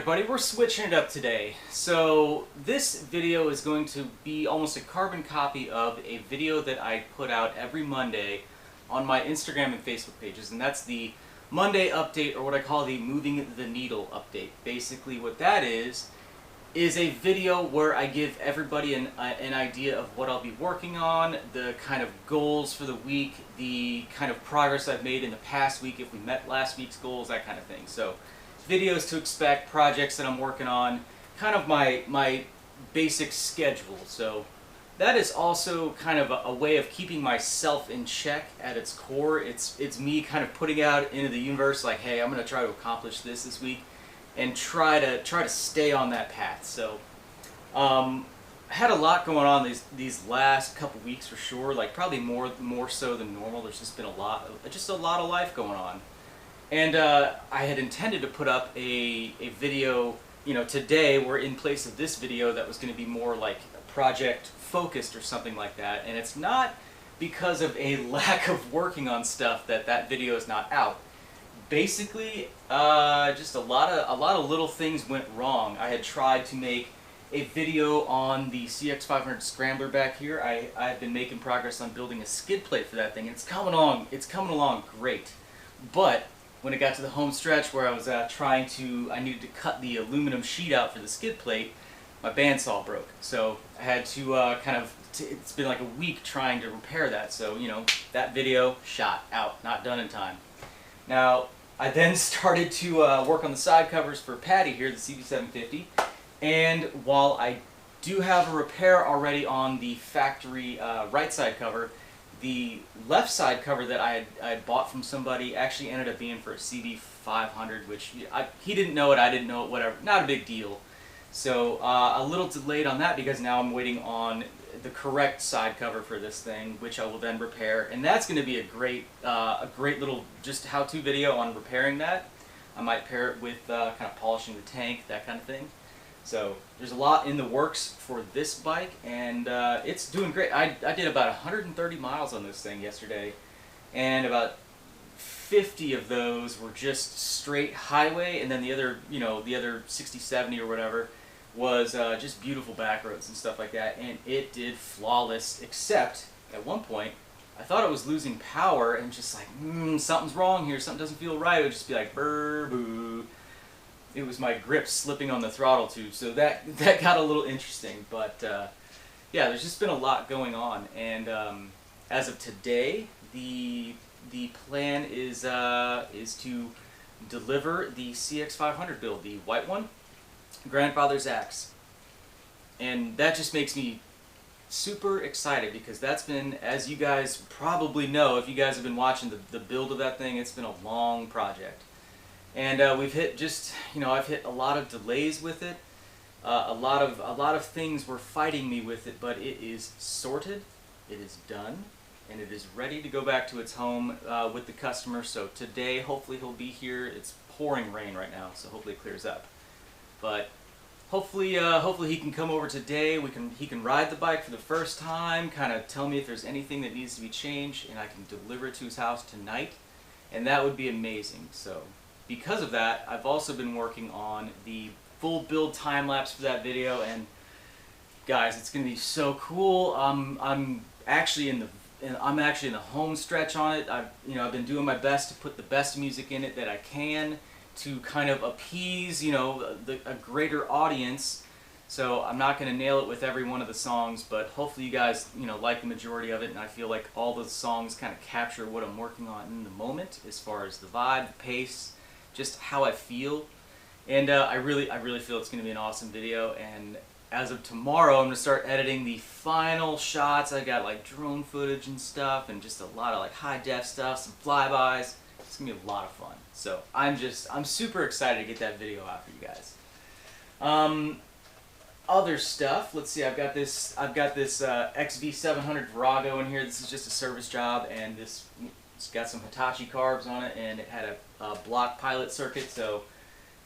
everybody, we're switching it up today. So this video is going to be almost a carbon copy of a video that I put out every Monday on my Instagram and Facebook pages, and that's the Monday update, or what I call the Moving the Needle update. Basically what that is a video where I give everybody an idea of what I'll be working on, the kind of goals for the week, the kind of progress I've made in the past week, if we met last week's goals, that kind of thing. So videos to expect, projects that I'm working on, kind of my basic schedule. So that is also kind of a way of keeping myself in check at its core. It's me kind of putting out into the universe like, hey, I'm going to try to accomplish this week, and try to stay on that path. So had a lot going on these last couple weeks for sure, like probably more so than normal. There's just been a lot of life going on. And I had intended to put up a video, today, where in place of this video that was going to be more like project focused or something like that. And it's not because of a lack of working on stuff that video is not out. Basically, just a lot of little things went wrong. I had tried to make a video on the CX500 Scrambler back here. I've been making progress on building a skid plate for that thing, and it's coming along great. But when it got to the home stretch where I was I needed to cut the aluminum sheet out for the skid plate, my bandsaw broke. So I had to it's been like a week trying to repair that. So, that video shot out, not done in time. Now, I then started to work on the side covers for Patty here, the CB750, and while I do have a repair already on the factory right side cover, the left side cover that I had bought from somebody actually ended up being for a CB500, which he didn't know it, I didn't know it, whatever, not a big deal. So a little delayed on that because now I'm waiting on the correct side cover for this thing, which I will then repair, and that's going to be a great little just how-to video on repairing that. I might pair it with kind of polishing the tank, that kind of thing. So there's a lot in the works for this bike, and it's doing great. I did about 130 miles on this thing yesterday, and about 50 of those were just straight highway, and then the other 60, 70 or whatever was just beautiful back roads and stuff like that, and it did flawless, except at one point I thought it was losing power and just like, something's wrong here, something doesn't feel right. It would just be like, brr, boo. It was my grip slipping on the throttle tube, so that got a little interesting. But yeah, there's just been a lot going on, and as of today, the plan is to deliver the CX500 build, the white one, grandfather's axe, and that just makes me super excited because that's been, as you guys probably know, if you guys have been watching the build of that thing, it's been a long project. And we've hit I've hit a lot of delays with it. A lot of things were fighting me with it, but it is sorted, it is done, and it is ready to go back to its home with the customer. So today, hopefully he'll be here. It's pouring rain right now, so hopefully it clears up. But hopefully he can come over today. He can ride the bike for the first time, kind of tell me if there's anything that needs to be changed, and I can deliver it to his house tonight, and that would be amazing. So because of that, I've also been working on the full build time lapse for that video, and guys, it's gonna be so cool. I'm actually in the home stretch on it. I've been doing my best to put the best music in it that I can to kind of appease a greater audience. So I'm not going to nail it with every one of the songs, but hopefully you guys like the majority of it, and I feel like all the songs kind of capture what I'm working on in the moment as far as the vibe, the pace, just how I feel. And I really feel it's going to be an awesome video. And as of tomorrow, I'm going to start editing the final shots. I got like drone footage and stuff, and just a lot of like high def stuff, some flybys. It's gonna be a lot of fun. So I'm super excited to get that video out for you guys. Other stuff. Let's see. I've got this XV700 Virago in here. This is just a service job, and it's got some Hitachi carbs on it, and it had a block pilot circuit. So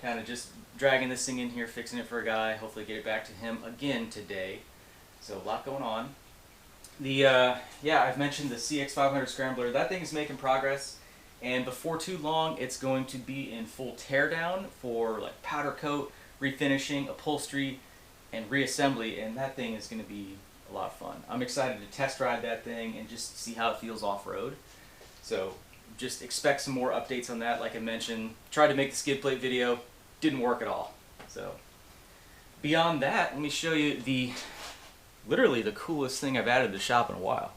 kind of just dragging this thing in here, fixing it for a guy. Hopefully get it back to him again today. So a lot going on. I've mentioned the CX500 Scrambler. That thing's making progress. And before too long, it's going to be in full teardown for like powder coat, refinishing, upholstery, and reassembly, and that thing is going to be a lot of fun. I'm excited to test ride that thing and just see how it feels off-road. So just expect some more updates on that. Like I mentioned, tried to make the skid plate video, didn't work at all. So beyond that, let me show you literally the coolest thing I've added to the shop in a while.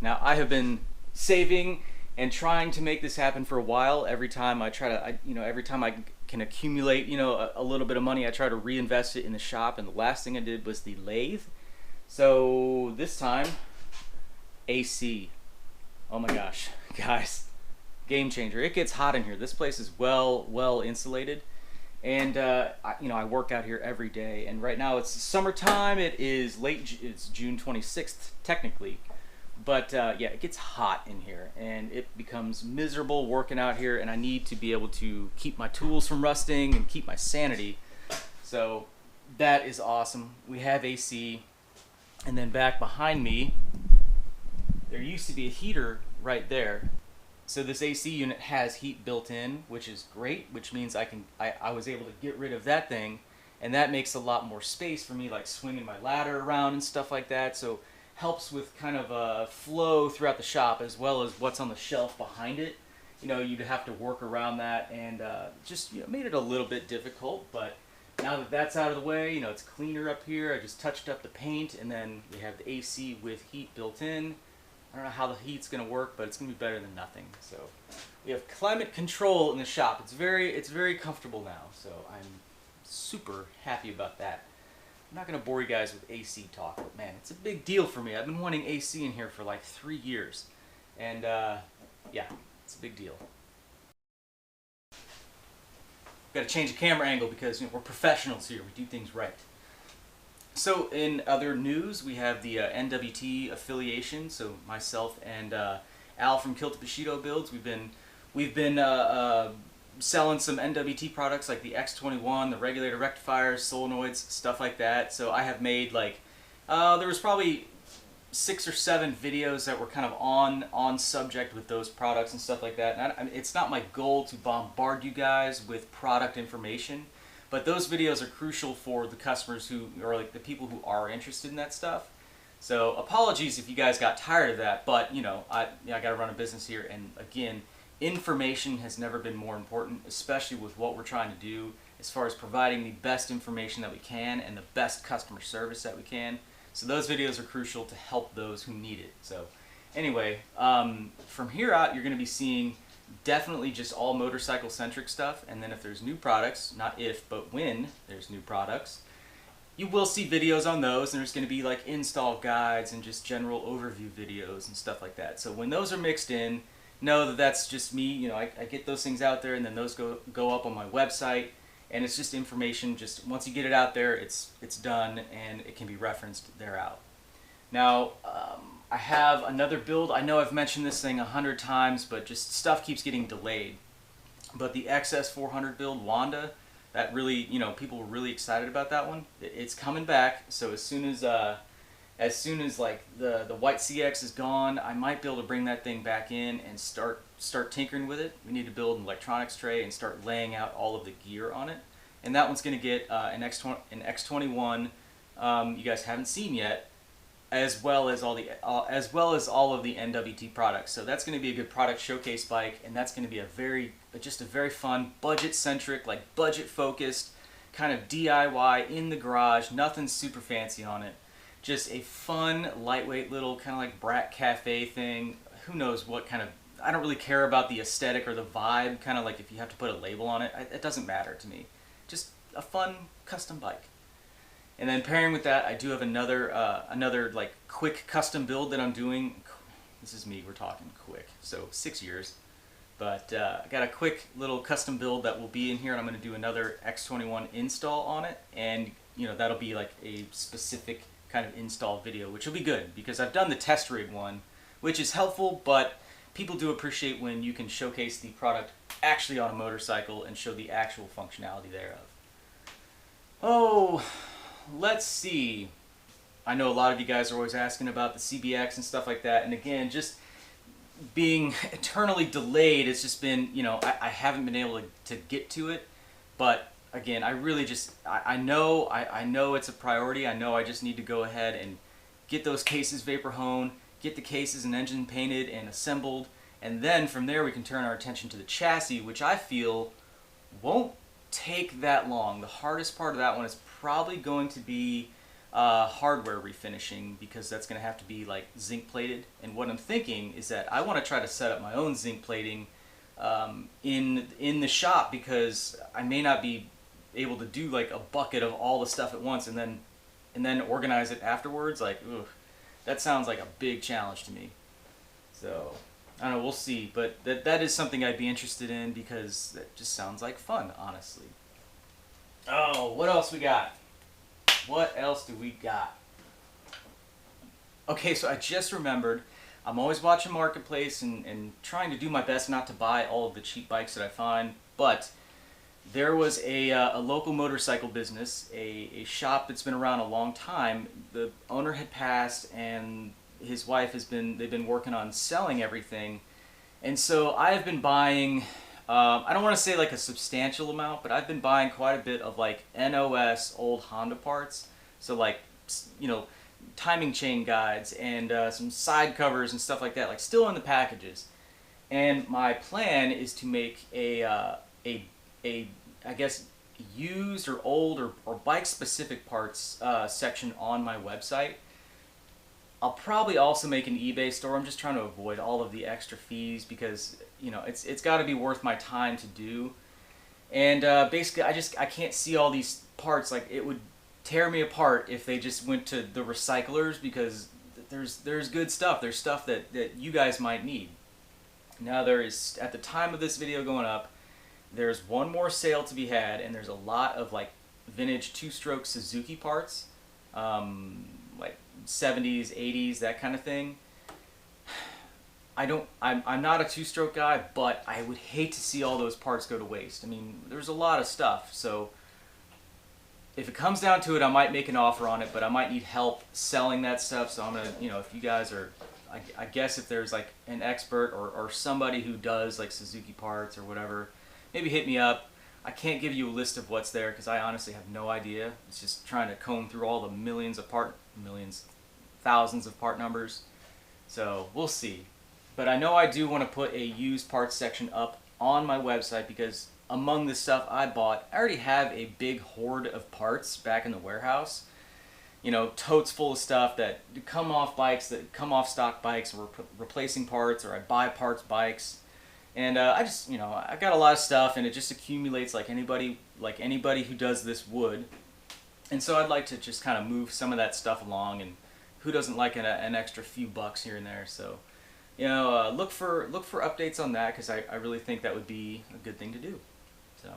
Now, I have been saving and trying to make this happen for a while. Every time I try to, every time I can accumulate, a little bit of money, I try to reinvest it in the shop. And the last thing I did was the lathe. So this time, AC. Oh my gosh, guys, game changer. It gets hot in here. This place is well insulated. And I work out here every day. And right now it's summertime. It's June 26th technically. But yeah, it gets hot in here and it becomes miserable working out here, and I need to be able to keep my tools from rusting and keep my sanity. So that is awesome. We have AC, and then back behind me, there used to be a heater right there. So this AC unit has heat built in, which is great, which means I was able to get rid of that thing, and that makes a lot more space for me, like swinging my ladder around and stuff like that. So helps with kind of a flow throughout the shop, as well as what's on the shelf behind it. You'd have to work around that, and just made it a little bit difficult. But now that that's out of the way, it's cleaner up here. I just touched up the paint, and then we have the AC with heat built in. I don't know how the heat's going to work, but it's going to be better than nothing. So we have climate control in the shop. It's very comfortable now, so I'm super happy about that. I'm not going to bore you guys with AC talk, but man, it's a big deal for me. I've been wanting AC in here for like 3 years. And yeah, it's a big deal. Got to change the camera angle because we're professionals here. We do things right. So in other news, we have the NWT affiliation. So myself and Al from Kilt Bushido Builds, we've been selling some NWT products like the X21, the regulator rectifiers, solenoids, stuff like that. So I have made like, there was probably 6 or 7 videos that were kind of on subject with those products and stuff like that. And it's not my goal to bombard you guys with product information, but those videos are crucial for the customers or like the people who are interested in that stuff. So apologies if you guys got tired of that, but I got to run a business here, and again, information has never been more important, especially with what we're trying to do as far as providing the best information that we can and the best customer service that we can. So those videos are crucial to help those who need it. So anyway, from here out, you're going to be seeing definitely just all motorcycle centric stuff. And then if there's new products, not if, but when there's new products, you will see videos on those, and there's going to be like install guides and just general overview videos and stuff like that. So when those are mixed in, know that that's just me. I get those things out there, and then those go up on my website, and it's just information. Just once you get it out there, it's done, and it can be referenced there out. Now, I have another build. I know I've mentioned this thing 100 times, but just stuff keeps getting delayed. But the XS400 build, Wanda, that really, people were really excited about that one. It's coming back, so as soon as like the white CX is gone, I might be able to bring that thing back in and start tinkering with it. We need to build an electronics tray and start laying out all of the gear on it. And that one's going to get an X21 you guys haven't seen yet, as well as all of the NWT products. So that's going to be a good product showcase bike, and that's going to be just a very fun, budget-centric, like budget-focused, kind of DIY in the garage. Nothing super fancy on it. Just a fun, lightweight little kind of like brat cafe thing. Who knows what kind of, I don't really care about the aesthetic or the vibe, kind of like if you have to put a label on it, it doesn't matter to me. Just a fun custom bike. And then pairing with that, I do have another like quick custom build that I'm doing. This is me, we're talking quick, so 6 years. But I got a quick little custom build that will be in here, and I'm going to do another X21 install on it, and that'll be like a specific kind of install video, which will be good because I've done the test rig one, which is helpful, but people do appreciate when you can showcase the product actually on a motorcycle and show the actual functionality thereof. Oh, let's see. I know a lot of you guys are always asking about the CBX and stuff like that, and again, just being eternally delayed. It's just been, you know, I haven't been able to get to it. But again, I really just, I know it's a priority. I know I just need to go ahead and get those cases vapor honed, get the cases and engine painted and assembled, and then from there we can turn our attention to the chassis, which I feel won't take that long. The hardest part of that one is probably going to be hardware refinishing, because that's going to have to be like zinc plated. And what I'm thinking is that I want to try to set up my own zinc plating in the shop, because I may not be able to do like a bucket of all the stuff at once and then organize it afterwards. Like, ugh, that sounds like a big challenge to me. So I don't know, we'll see. But that is something I'd be interested in, because that just sounds like fun, honestly. Oh, what else we got? What else do we got? Okay, so I just remembered, I'm always watching Marketplace and trying to do my best not to buy all of the cheap bikes that I find, but there was a local motorcycle business, a shop that's been around a long time. The owner had passed, and his wife they've been working on selling everything. And so I've been buying, I don't want to say like a substantial amount, but I've been buying quite a bit of like NOS old Honda parts. So like, you know, timing chain guides and some side covers and stuff like that, like still in the packages. And my plan is to make a I guess used or old or bike specific parts section on my website. I'll probably also make an eBay store. I'm just trying to avoid all of the extra fees, because you know it's got to be worth my time to do. And basically, I can't see all these parts. Like, it would tear me apart if they just went to the recyclers, because there's good stuff. There's stuff that you guys might need. Now there is, at the time of this video going up, there's one more sale to be had, and there's a lot of like vintage two-stroke Suzuki parts. Like 70s, 80s, that kind of thing. I'm not a two-stroke guy, but I would hate to see all those parts go to waste. I mean, there's a lot of stuff, so if it comes down to it, I might make an offer on it, but I might need help selling that stuff. So I'm gonna, you know, if you guys are, I guess if there's like an expert or somebody who does like Suzuki parts or whatever, maybe hit me up. I can't give you a list of what's there, because I honestly have no idea. It's just trying to comb through all the thousands of part numbers. So we'll see. But I know I do want to put a used parts section up on my website, because among the stuff I bought, I already have a big hoard of parts back in the warehouse. You know, totes full of stuff that come off bikes, that come off stock bikes, or replacing parts, or I buy parts bikes. And I just, you know, I've got a lot of stuff, and it just accumulates like anybody who does this would. And so I'd like to just kind of move some of that stuff along, and who doesn't like an extra few bucks here and there? So, you know, look for updates on that, because I really think that would be a good thing to do. So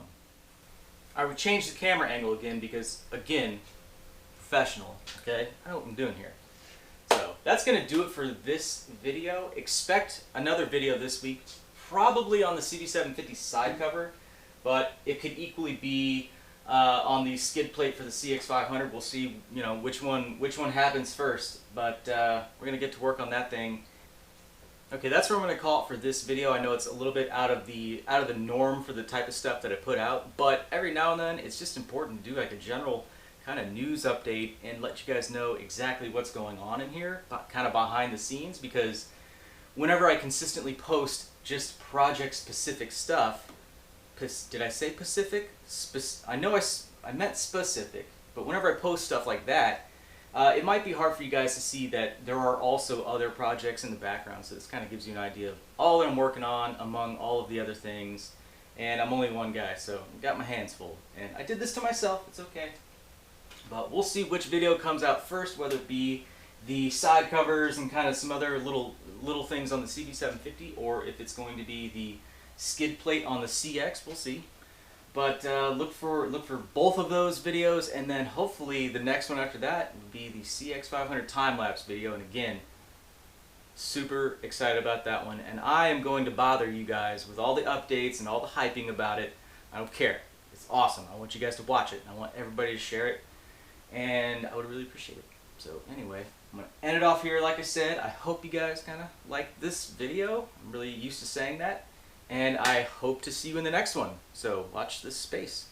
I would change the camera angle again, because again, professional. Okay, I know what I'm doing here. So that's gonna do it for this video. Expect another video this week, probably on the CB750 side cover, but it could equally be on the skid plate for the CX500. We'll see, you know, which one happens first, but we're gonna get to work on that thing. Okay, that's where I'm gonna call it for this video. I know it's a little bit out of the norm for the type of stuff that I put out, but every now and then it's just important to do like a general kind of news update and let you guys know exactly what's going on in here, kind of behind the scenes, because whenever I consistently post just project-specific stuff, did I say Pacific? I know I meant specific, but whenever I post stuff like that, it might be hard for you guys to see that there are also other projects in the background, so this kind of gives you an idea of all that I'm working on among all of the other things, and I'm only one guy, so I've got my hands full. And I did this to myself, it's okay. But we'll see which video comes out first, whether it be the side covers and kind of some other little things on the CB750, or if it's going to be the skid plate on the CX. We'll see. But look for both of those videos, and then hopefully the next one after that will be the CX500 time-lapse video. And again, super excited about that one, and I am going to bother you guys with all the updates and all the hyping about it. I don't care. It's awesome. I want you guys to watch it, and I want everybody to share it, and I would really appreciate it. So anyway, I'm going to end it off here like I said. I hope you guys kind of like this video. I'm really used to saying that. And I hope to see you in the next one. So watch this space.